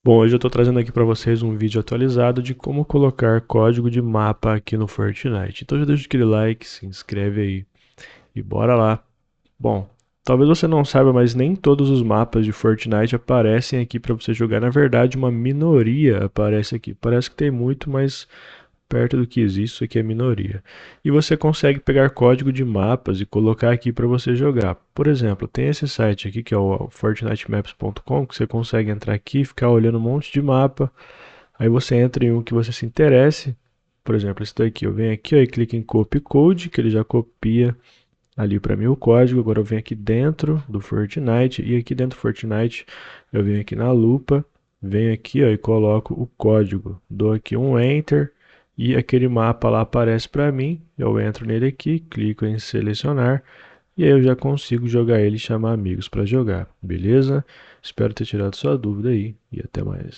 Bom, hoje eu estou trazendo aqui para vocês um vídeo atualizado de como colocar código de mapa aqui no Fortnite. Então já deixa aquele like, se inscreve aí e bora lá. Bom, talvez você não saiba, mas nem todos os mapas de Fortnite aparecem aqui para você jogar. Na verdade, uma minoria aparece aqui. Parece que tem muito, mas perto do que existe, isso aqui é minoria. E você consegue pegar código de mapas e colocar aqui para você jogar. Por exemplo, tem esse site aqui que é o fortnitemaps.com, que você consegue entrar aqui e ficar olhando um monte de mapa. Aí você entra em um que você se interesse. Por exemplo, esse daqui. Eu venho aqui ó, e clico em Copy Code, que ele já copia ali para mim o código. Agora eu venho aqui dentro do Fortnite e aqui dentro do Fortnite eu venho aqui na lupa, venho aqui ó, e coloco o código. Dou aqui um Enter e aquele mapa lá aparece para mim. Eu entro nele aqui, clico em selecionar e aí eu já consigo jogar ele e chamar amigos para jogar, beleza? Espero ter tirado sua dúvida aí e até mais.